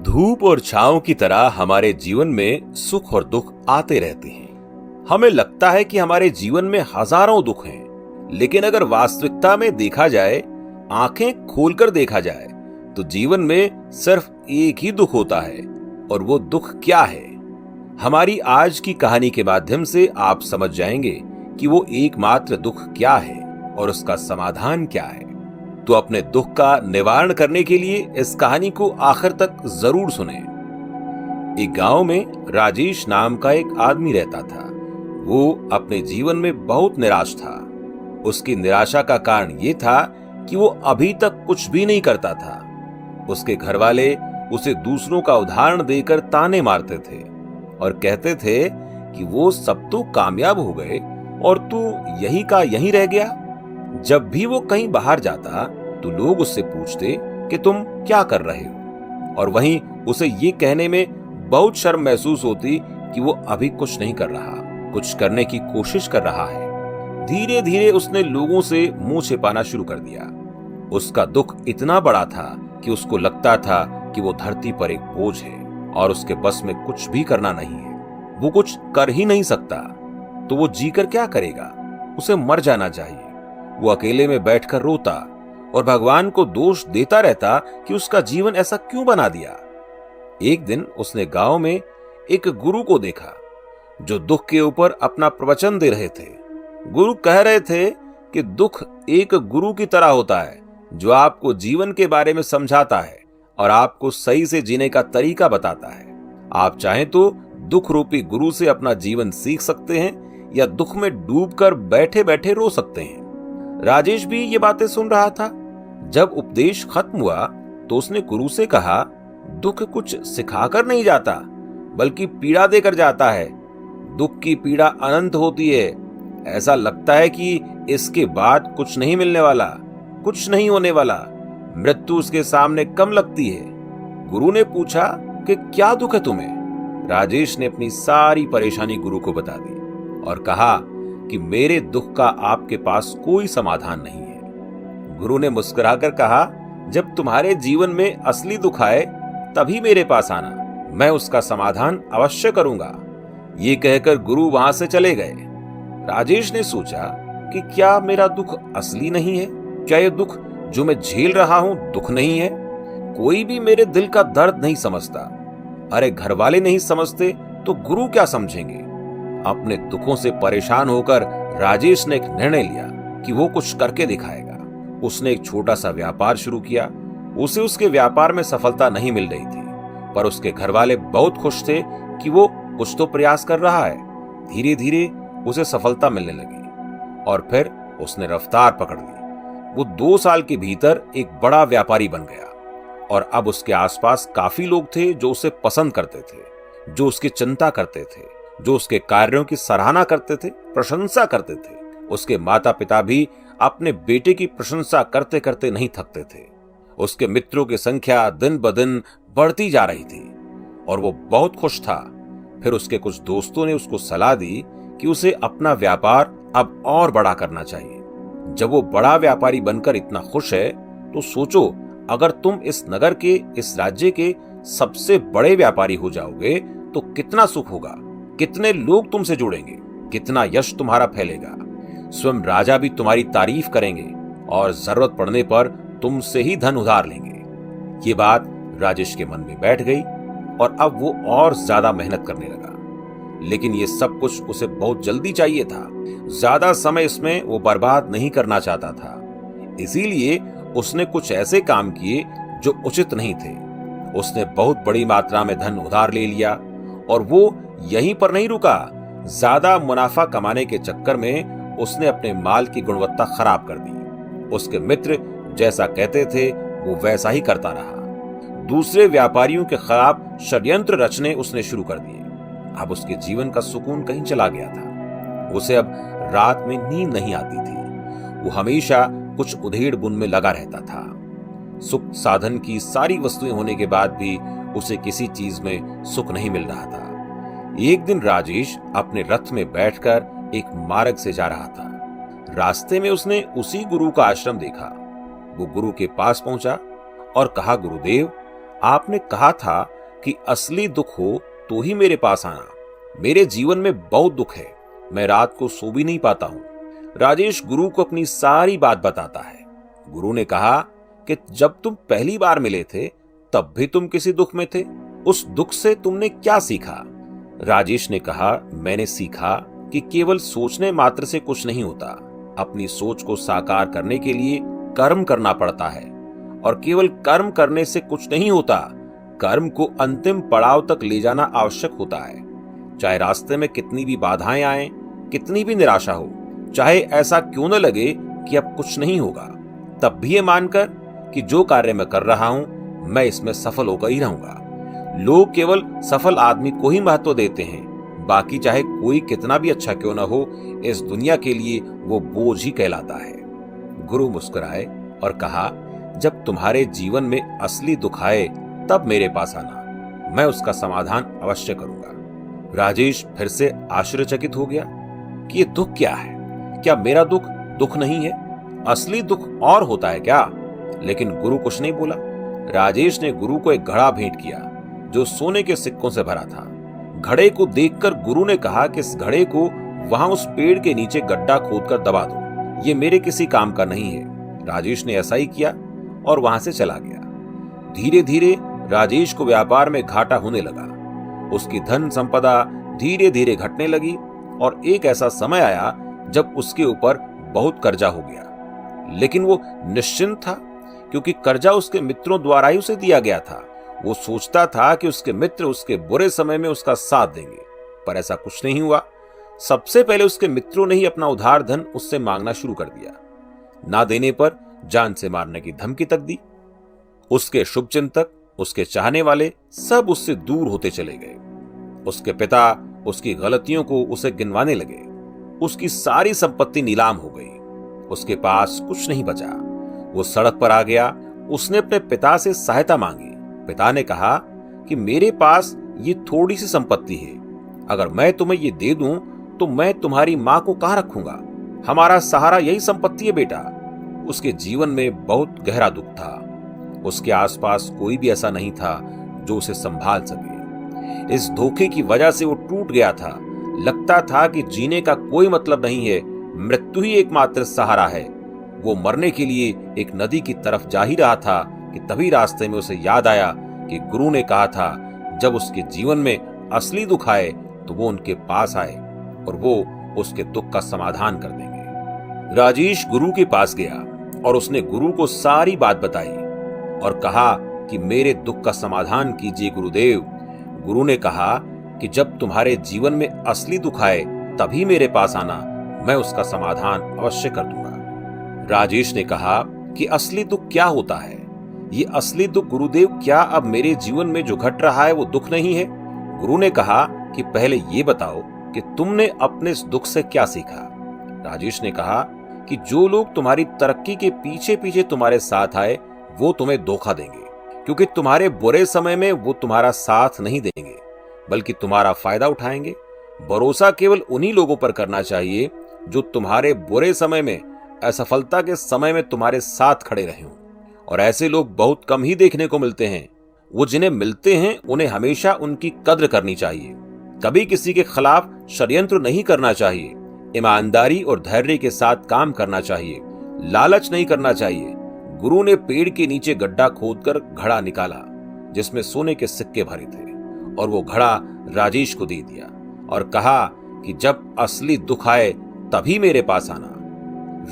धूप और छांव की तरह हमारे जीवन में सुख और दुख आते रहते हैं। हमें लगता है कि हमारे जीवन में हजारों दुख हैं, लेकिन अगर वास्तविकता में देखा जाए, आंखें खोलकर देखा जाए, तो जीवन में सिर्फ एक ही दुख होता है। और वो दुख क्या है? हमारी आज की कहानी के माध्यम से आप समझ जाएंगे कि वो एकमात्र दुख क्या है और उसका समाधान क्या है। तो अपने दुख का निवारण करने के लिए इस कहानी को आखिर तक जरूर सुनें। एक गांव में राजेश नाम का एक आदमी रहता था। वो अपने जीवन में बहुत निराश था। उसकी निराशा का कारण ये था कि वो अभी तक कुछ भी नहीं करता था। उसके घर वाले उसे दूसरों का उदाहरण देकर ताने मारते थे और कहते थे कि वो सब तो कामयाब हो गए और तू यही का यहीं रह गया। जब भी वो कहीं बाहर जाता तो लोग उससे पूछते कि तुम क्या कर रहे हो, और वहीं उसे ये कहने में बहुत शर्म महसूस होती कि वो अभी कुछ नहीं कर रहा, कुछ करने की कोशिश कर रहा है। धीरे धीरे उसने लोगों से मुंह छिपाना शुरू कर दिया। उसका दुख इतना बड़ा था कि उसको लगता था कि वो धरती पर एक बोझ है और उसके बस में कुछ भी करना नहीं है। वो कुछ कर ही नहीं सकता, तो वो जीकर क्या करेगा? उसे मर जाना चाहिए। वो अकेले में बैठकर रोता और भगवान को दोष देता रहता कि उसका जीवन ऐसा क्यों बना दिया। एक दिन उसने गांव में एक गुरु को देखा जो दुख के ऊपर अपना प्रवचन दे रहे थे। गुरु कह रहे थे कि दुख एक गुरु की तरह होता है जो आपको जीवन के बारे में समझाता है और आपको सही से जीने का तरीका बताता है। आप चाहें तो दुख रूपी गुरु से अपना जीवन सीख सकते हैं या दुख में डूबकर बैठे बैठे रो सकते हैं। राजेश भी ये बातें सुन रहा था। जब उपदेश खत्म हुआ तो उसने गुरु से कहा, दुख कुछ सिखाकर नहीं जाता बल्कि पीड़ा देकर जाता है। दुख की पीड़ा अनंत होती है। ऐसा लगता है कि इसके बाद कुछ नहीं मिलने वाला, कुछ नहीं होने वाला। मृत्यु उसके सामने कम लगती है। गुरु ने पूछा कि क्या दुख है तुम्हें? राजेश ने अपनी सारी परेशानी गुरु को बता दी और कहा कि मेरे दुख का आपके पास कोई समाधान नहीं है। गुरु ने मुस्कुराकर कहा, जब तुम्हारे जीवन में असली दुख आए तभी मेरे पास आना, मैं उसका समाधान अवश्य करूंगा। ये कहकर गुरु वहां से चले गए। राजेश ने सोचा कि क्या मेरा दुख असली नहीं है? क्या ये दुख जो मैं झेल रहा हूं दुख नहीं है? कोई भी मेरे दिल का दर्द नहीं समझता। अरे घर वाले नहीं समझते तो गुरु क्या समझेंगे? अपने दुखों से परेशान होकर राजेश ने एक निर्णय लिया कि वो कुछ करके दिखाएगा। उसने एक छोटा सा व्यापार शुरू किया। उसे उसके व्यापार में सफलता नहीं मिल रही थी, पर उसके घर वाले बहुत खुश थे कि वो कुछ तो प्रयास कर रहा है। धीरे धीरे उसे सफलता मिलने लगी और फिर उसने रफ्तार पकड़ ली। वो 2 साल के भीतर एक बड़ा व्यापारी बन गया और अब उसके आसपास काफी लोग थे जो उसे पसंद करते थे, जो उसकी चिंता करते थे, जो उसके कार्यों की सराहना करते थे, प्रशंसा करते थे। उसके माता पिता भी अपने बेटे की प्रशंसा करते करते नहीं थकते थे। उसके मित्रों की संख्या दिन ब दिन बढ़ती जा रही थी और वो बहुत खुश था। फिर उसके कुछ दोस्तों ने उसको सलाह दी कि उसे अपना व्यापार अब और बड़ा करना चाहिए। जब वो बड़ा व्यापारी बनकर इतना खुश है तो सोचो, अगर तुम इस नगर के, इस राज्य के सबसे बड़े व्यापारी हो जाओगे तो कितना सुख होगा, कितने लोग तुमसे जुड़ेंगे, कितना यश तुम्हारा फैलेगा। स्वयं राजा भी तुम्हारी तारीफ करेंगे और जरूरत पड़ने पर तुमसे ही धन उधार लेंगे। ये बात राजेश के मन में बैठ गई और अब वो और ज्यादा मेहनत करने लगा। लेकिन ये सब कुछ उसे बहुत जल्दी चाहिए था। ज्यादा समय इसमें वो बर्बाद नहीं करना चाहता था। इसीलिए उसने कुछ ऐसे काम किए जो उचित नहीं थे। उसने बहुत बड़ी मात्रा में धन उधार ले लिया और वो यहीं पर नहीं रुका। ज्यादा मुनाफा कमाने के चक्कर में उसने अपने माल की गुणवत्ता खराब कर दी। उसके मित्र जैसा कहते थे वो वैसा ही करता रहा। दूसरे व्यापारियों के खिलाफ षड्यंत्र रचने उसने शुरू कर दिए। अब उसके जीवन का सुकून कहीं चला गया था। उसे अब रात में नींद नहीं आती थी। वो हमेशा कुछ उधेड़ बुन में लगा रहता था। सुख साधन की सारी वस्तुएं होने के बाद भी उसे किसी चीज में सुख नहीं मिल रहा था। एक दिन राजेश अपने रथ में बैठकर एक मार्ग से जा रहा था। रास्ते में उसने उसी गुरु का आश्रम देखा। वो गुरु के पास पहुंचा और कहा, गुरुदेव, आपने कहा था कि असली दुख हो तो ही मेरे पास आना। मेरे जीवन में बहुत दुख है, मैं रात को सो भी नहीं पाता हूं। राजेश गुरु को अपनी सारी बात बताता है। गुरु ने कहा कि जब तुम पहली बार मिले थे तब भी तुम किसी दुख में थे, उस दुख से तुमने क्या सीखा? राजेश ने कहा, मैंने सीखा कि केवल सोचने मात्र से कुछ नहीं होता, अपनी सोच को साकार करने के लिए कर्म करना पड़ता है, और केवल कर्म करने से कुछ नहीं होता, कर्म को अंतिम पड़ाव तक ले जाना आवश्यक होता है। चाहे रास्ते में कितनी भी बाधाएं आए, कितनी भी निराशा हो, चाहे ऐसा क्यों न लगे कि अब कुछ नहीं होगा, तब भी ये मानकर कि जो कार्य मैं कर रहा हूं मैं इसमें सफल होकर ही रहूंगा। लोग केवल सफल आदमी को ही महत्व देते हैं, बाकी चाहे कोई कितना भी अच्छा क्यों ना हो, इस दुनिया के लिए वो बोझ ही कहलाता है। गुरु मुस्कुराए और कहा, जब तुम्हारे जीवन में असली दुख आए तब मेरे पास आना, मैं उसका समाधान अवश्य करूंगा। राजेश फिर से आश्चर्यचकित हो गया कि ये दुख क्या है? क्या मेरा दुख दुख नहीं है? असली दुख और होता है क्या? लेकिन गुरु कुछ नहीं बोला। राजेश ने गुरु को एक घड़ा भेंट किया जो सोने के सिक्कों से भरा था। घड़े को देखकर गुरु ने कहा कि इस घड़े को वहां उस पेड़ के नीचे गड्ढा खोदकर दबा दो, ये मेरे किसी काम का नहीं है। राजेश ने ऐसा ही किया और वहां से चला गया। धीरे धीरे राजेश को व्यापार में घाटा होने लगा। उसकी धन संपदा धीरे धीरे घटने लगी और एक ऐसा समय आया जब उसके ऊपर बहुत कर्जा हो गया। लेकिन वो निश्चिंत था, क्योंकि कर्जा उसके मित्रों द्वारा ही उसे दिया गया था। वो सोचता था कि उसके मित्र उसके बुरे समय में उसका साथ देंगे, पर ऐसा कुछ नहीं हुआ। सबसे पहले उसके मित्रों ने ही अपना उधार धन उससे मांगना शुरू कर दिया। ना देने पर जान से मारने की धमकी तक दी। उसके शुभचिंतक, उसके चाहने वाले सब उससे दूर होते चले गए। उसके पिता उसकी गलतियों को उसे गिनवाने लगे। उसकी सारी संपत्ति नीलाम हो गई। उसके पास कुछ नहीं बचा। वो सड़क पर आ गया। उसने अपने पिता से सहायता मांगी। पिता ने कहा कि मेरे पास ये थोड़ी सी संपत्ति है, अगर मैं तुम्हें ये दे दूं तो मैं तुम्हारी मां को कहां रखूंगा? हमारा सहारा यही संपत्ति है बेटा। उसके जीवन में बहुत गहरा दुख था। उसके आसपास कोई भी ऐसा नहीं था जो उसे संभाल सके। इस धोखे की वजह से वो टूट गया था। लगता था कि जीने का कोई मतलब नहीं है, मृत्यु ही एकमात्र सहारा है। वो मरने के लिए एक नदी की तरफ जा ही रहा था कि तभी रास्ते में उसे याद आया कि गुरु ने कहा था जब उसके जीवन में असली दुख आए तो वो उनके पास आए और वो उसके दुख का समाधान कर देंगे। राजेश गुरु के पास गया और उसने गुरु को सारी बात बताई और कहा कि मेरे दुख का समाधान कीजिए गुरुदेव। गुरु ने कहा कि जब तुम्हारे जीवन में असली दुख आए तभी मेरे पास आना, मैं उसका समाधान अवश्य कर दूंगा। राजेश ने कहा कि असली दुख क्या होता है? ये असली दुख गुरुदेव, क्या अब मेरे जीवन में जो घट रहा है वो दुख नहीं है? गुरु ने कहा कि पहले ये बताओ कि तुमने अपने इस दुख से क्या सीखा। राजेश ने कहा कि जो लोग तुम्हारी तरक्की के पीछे पीछे तुम्हारे साथ आए वो तुम्हें धोखा देंगे, क्योंकि तुम्हारे बुरे समय में वो तुम्हारा साथ नहीं देंगे बल्कि तुम्हारा फायदा उठाएंगे। भरोसा केवल उन्हीं लोगों पर करना चाहिए जो तुम्हारे बुरे समय में, असफलता के समय में तुम्हारे साथ खड़े रहे हों। और ऐसे लोग बहुत कम ही देखने को मिलते हैं। वो जिन्हें मिलते हैं उन्हें हमेशा उनकी कद्र करनी चाहिए। कभी किसी के खिलाफ षड्यंत्र नहीं करना चाहिए। ईमानदारी और धैर्य के साथ काम करना चाहिए। लालच नहीं करना चाहिए। गुरु ने पेड़ के नीचे गड्ढा खोदकर घड़ा निकाला जिसमें सोने के सिक्के भरे थे और वो घड़ा राजेश को दे दिया और कहा कि जब असली दुख आए तभी मेरे पास आना।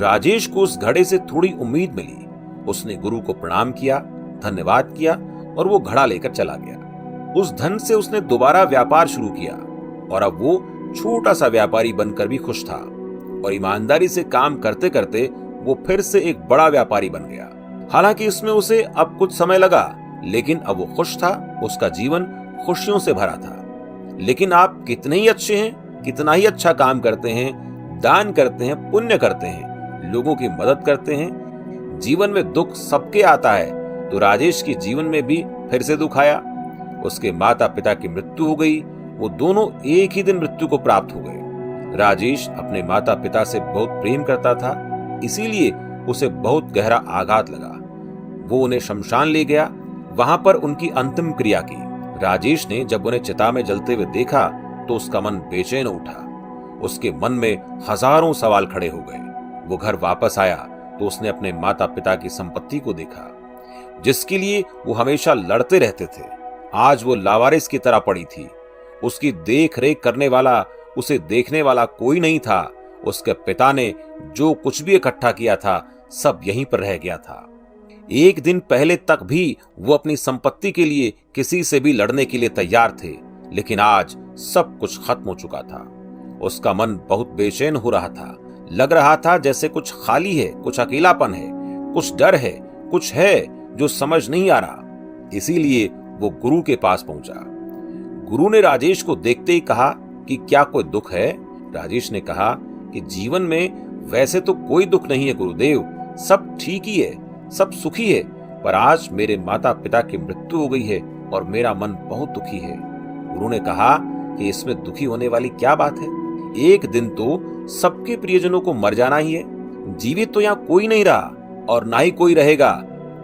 राजेश को उस घड़े से थोड़ी उम्मीद मिली। उसने गुरु को प्रणाम किया, धन्यवाद किया और वो घड़ा लेकर चला गया। उस धन से उसने दोबारा व्यापार शुरू किया और अब वो छोटा सा व्यापारी बनकर भी खुश था और ईमानदारी से काम करते करते वो फिर से एक बड़ा व्यापारी बन गया। हालांकि इसमें उसे अब कुछ समय लगा, लेकिन अब वो खुश था। उसका जीवन खुशियों से भरा था। लेकिन आप कितने ही अच्छे हैं, कितना ही अच्छा काम करते हैं, दान करते हैं, पुण्य करते हैं, लोगों की मदद करते हैं, जीवन में दुख सबके आता है, तो राजेश के जीवन में भी फिर से दुख आया। उसके माता पिता की मृत्यु हो गई। वो दोनों एक ही दिन मृत्यु को प्राप्त हो गए। राजेश अपने माता पिता से बहुत प्रेम करता था, इसीलिए उसे बहुत गहरा आघात लगा। वो उन्हें शमशान ले गया। वहां पर उनकी अंतिम क्रिया की। राजेश ने जब उन्हें चिता में जलते हुए देखा तो उसका मन बेचैन उठा। उसके मन में हजारों सवाल खड़े हो गए। वो घर वापस आया तो उसने अपने माता पिता की संपत्ति को देखा, जिसके लिए वो हमेशा लड़ते रहते थे। आज वो लावारिस की तरह पड़ी थी। उसकी देख रेख करने वाला, उसे देखने वाला कोई नहीं था। उसके पिता ने जो कुछ भी इकट्ठा किया था सब यहीं पर रह गया था। एक दिन पहले तक भी वो अपनी संपत्ति के लिए किसी से भी लड़ने के लिए तैयार थे, लेकिन आज सब कुछ खत्म हो चुका था। उसका मन बहुत बेचैन हो रहा था। लग रहा था जैसे कुछ खाली है, कुछ अकेलापन है, कुछ डर है, कुछ है जो समझ नहीं आ रहा। इसीलिए वो गुरु के पास पहुंचा। गुरु ने राजेश को देखते ही कहा कि क्या कोई दुख है? राजेश ने कहा कि जीवन में वैसे तो कोई दुख नहीं है गुरुदेव, सब ठीक ही है, सब सुखी है, पर आज मेरे माता पिता की मृत्यु हो गई है और मेरा मन बहुत दुखी है। गुरु ने कहा कि इसमें दुखी होने वाली क्या बात है? एक दिन तो सबके प्रियजनों को मर जाना ही है। जीवित तो यहाँ कोई नहीं रहा और ना ही कोई रहेगा।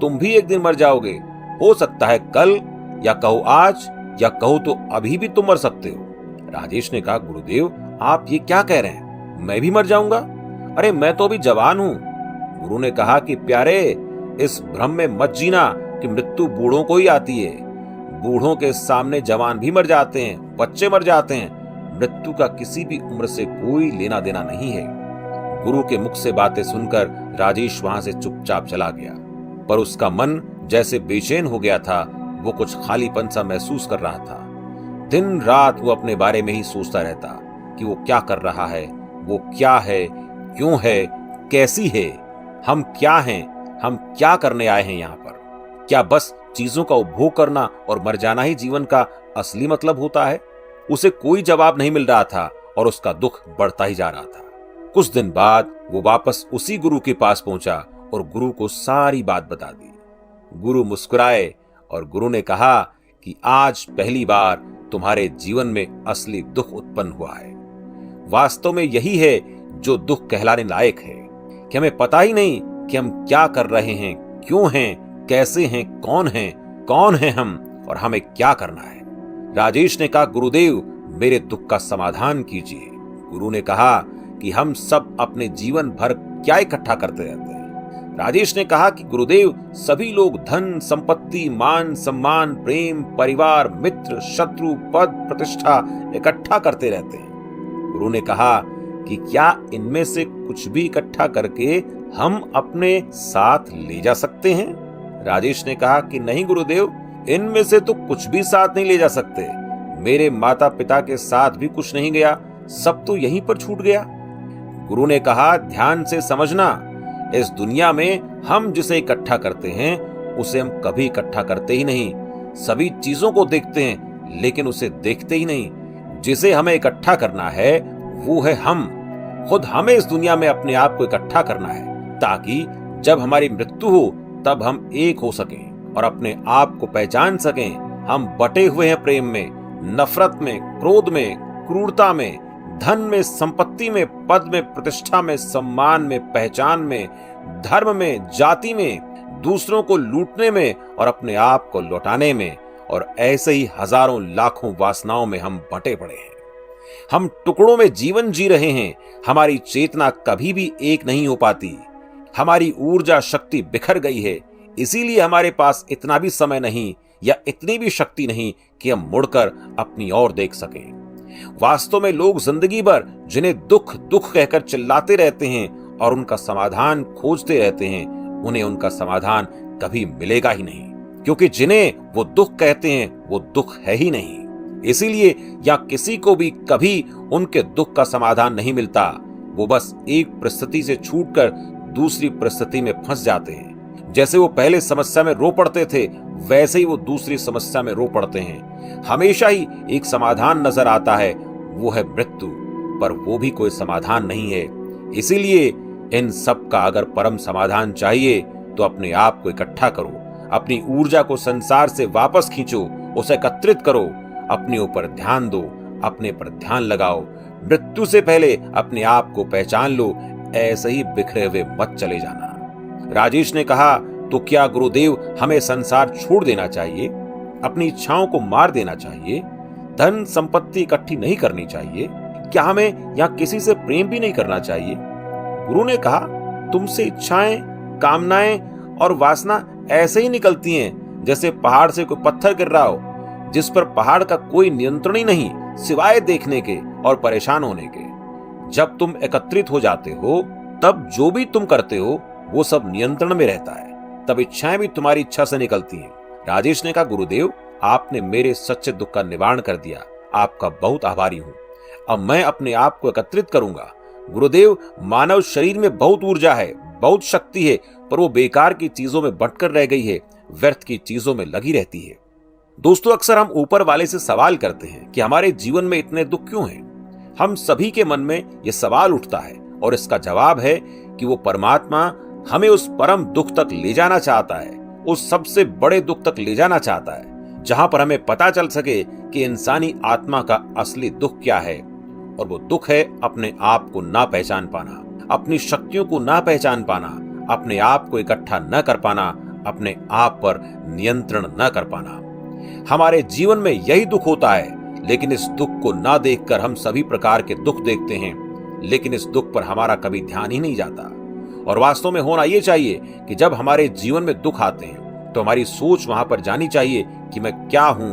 तुम भी एक दिन मर जाओगे। हो सकता है कल, या कहो आज, या कहो तो अभी भी तुम मर सकते हो। राजेश ने कहा, गुरुदेव आप ये क्या कह रहे हैं? मैं भी मर जाऊंगा? अरे मैं तो अभी जवान हूं। गुरु ने कहा कि प्यारे, इस भ्रम में मत जीना कि मृत्यु बूढ़ों को ही आती है। बूढ़ों के सामने जवान भी मर जाते हैं, बच्चे मर जाते हैं। मृत्यु का किसी भी उम्र से कोई लेना देना नहीं है। गुरु के मुख से बातें सुनकर राजेश वहां से चुपचाप चला गया, पर उसका मन जैसे बेचैन हो गया था। वो कुछ खालीपन सा महसूस कर रहा था। दिन रात वो अपने बारे में ही सोचता रहता कि वो क्या कर रहा है, वो क्या है, क्यों है, कैसी है, हम क्या हैं, हम क्या करने आए हैं यहाँ पर? क्या बस चीजों का उपभोग करना और मर जाना ही जीवन का असली मतलब होता है? उसे कोई जवाब नहीं मिल रहा था और उसका दुख बढ़ता ही जा रहा था। कुछ दिन बाद वो वापस उसी गुरु के पास पहुंचा और गुरु को सारी बात बता दी। गुरु मुस्कुराए और गुरु ने कहा कि आज पहली बार तुम्हारे जीवन में असली दुख उत्पन्न हुआ है। वास्तव में यही है जो दुख कहलाने लायक है, कि हमें पता ही नहीं कि हम क्या कर रहे हैं, क्यों हैं, कैसे हैं, कौन हैं हम और हमें क्या करना है। राजेश ने कहा, गुरुदेव मेरे दुख का समाधान कीजिए। गुरु ने कहा कि हम सब अपने जीवन भर क्या इकट्ठा करते रहते हैं। राजेश ने कहा कि गुरुदेव सभी लोग धन, संपत्ति, मान, सम्मान, प्रेम, परिवार, मित्र, शत्रु, पद, प्रतिष्ठा इकट्ठा करते रहते हैं। गुरु ने कहा कि क्या इनमें से कुछ भी इकट्ठा करके हम अपने साथ ले जा सकते हैं? राजेश ने कहा कि नहीं गुरुदेव, इनमें से तो कुछ भी साथ नहीं ले जा सकते। मेरे माता पिता के साथ भी कुछ नहीं गया, सब तो यहीं पर छूट गया। गुरु ने कहा, ध्यान से समझना, इस दुनिया में हम जिसे इकट्ठा करते हैं उसे हम कभी इकट्ठा करते ही नहीं। सभी चीजों को देखते हैं लेकिन उसे देखते ही नहीं। जिसे हमें इकट्ठा करना है वो है हम खुद। हमें इस दुनिया में अपने आप को इकट्ठा करना है ताकि जब हमारी मृत्यु हो तब हम एक हो सकें और अपने आप को पहचान सकें। हम बटे हुए हैं प्रेम में, नफरत में, क्रोध में, क्रूरता में, धन में, संपत्ति में, पद में, प्रतिष्ठा में, सम्मान में, पहचान में, धर्म में, जाति में, दूसरों को लूटने में और अपने आप को लौटाने में, और ऐसे ही हजारों लाखों वासनाओं में हम बटे पड़े हैं। हम टुकड़ों में जीवन जी रहे हैं। हमारी चेतना कभी भी एक नहीं हो पाती। हमारी ऊर्जा शक्ति बिखर गई है। इसीलिए हमारे पास इतना भी समय नहीं या इतनी भी शक्ति नहीं कि हम मुड़कर अपनी ओर देख सकें। वास्तव में लोग जिंदगी भर जिन्हें दुख दुख कहकर चिल्लाते रहते हैं और उनका समाधान खोजते रहते हैं, उन्हें उनका समाधान कभी मिलेगा ही नहीं, क्योंकि जिन्हें वो दुख कहते हैं वो दुख है ही नहीं। इसीलिए या किसी को भी कभी उनके दुख का समाधान नहीं मिलता। वो बस एक परिस्थिति से छूटकर दूसरी परिस्थिति में फंस जाते हैं। जैसे वो पहले समस्या में रो पड़ते थे वैसे ही वो दूसरी समस्या में रो पड़ते हैं। हमेशा ही एक समाधान नजर आता है, वो है मृत्यु, पर वो भी कोई समाधान नहीं है। इसीलिए इन सब का अगर परम समाधान चाहिए तो अपने आप को इकट्ठा करो, अपनी ऊर्जा को संसार से वापस खींचो, उसे एकत्रित करो, अपने ऊपर ध्यान दो, अपने पर ध्यान लगाओ। मृत्यु से पहले अपने आप को पहचान लो, ऐसे ही बिखरे हुए मत चले जाना। राजेश ने कहा, तो क्या गुरुदेव हमें संसार छोड़ देना चाहिए? अपनी इच्छाओं को मार देना चाहिए? धन संपत्ति इकट्ठी नहीं करनी चाहिए? क्या हमें यहाँ किसी से प्रेम भी नहीं करना चाहिए? गुरु ने कहा, तुमसे इच्छाएं, कामनाएं और वासना ऐसे ही निकलती हैं जैसे पहाड़ से कोई पत्थर गिर रहा हो, जिस पर पहाड़ का कोई नियंत्रण ही नहीं सिवाय देखने के और परेशान होने के। जब तुम एकत्रित हो जाते हो तब जो भी तुम करते हो वो सब नियंत्रण में रहता है। तब इच्छाएं भी तुम्हारी इच्छा से निकलती हैं। राजेश ने कहा, गुरुदेव, आपने मेरे सच्चे दुख का निवारण कर दिया। आपका बहुत आभारी हूं। अब मैं अपने आप को एकत्रित करूंगा। गुरुदेव, मानव शरीर में बहुत ऊर्जा है, बहुत शक्ति है, पर वो बेकार की चीजों में बंटकर रह गई है, व्यर्थ की चीजों में लगी रहती है। दोस्तों, अक्सर हम ऊपर वाले से सवाल करते हैं कि हमारे जीवन में इतने दुख क्यों हैं? हम सभी के मन में यह सवाल उठता है और इसका जवाब है कि वो परमात्मा हमें उस परम दुख तक ले जाना चाहता है, उस सबसे बड़े दुख तक ले जाना चाहता है, जहां पर हमें पता चल सके कि इंसानी आत्मा का असली दुख क्या है। और वो दुख है अपने आप को ना पहचान पाना, अपनी शक्तियों को ना पहचान पाना, अपने आप को इकट्ठा न कर पाना, अपने आप पर नियंत्रण न कर पाना। हमारे जीवन में यही दुख होता है, लेकिन इस दुख को ना देखकर हम सभी प्रकार के दुख देखते हैं, लेकिन इस दुख पर हमारा कभी ध्यान ही नहीं जाता। और वास्तव में होना यह चाहिए कि जब हमारे जीवन में दुख आते हैं तो हमारी सोच वहां पर जानी चाहिए कि मैं क्या हूं,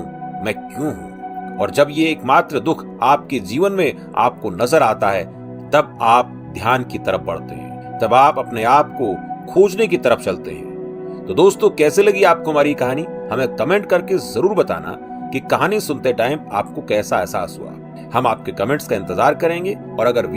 मैं क्यों हूं। और जब ये एकमात्र दुख आपके जीवन में आपको नजर आता है, तब आप ध्यान की तरफ बढ़ते हैं, तब आप अपने आप को खोजने की तरफ चलते हैं। तो दोस्तों, कैसे लगी आपको हमारी कहानी? हमें कमेंट करके जरूर बताना कि कहानी सुनते टाइम आपको कैसा एहसास हुआ। हम आपके कमेंट्स का इंतजार करेंगे। और अगर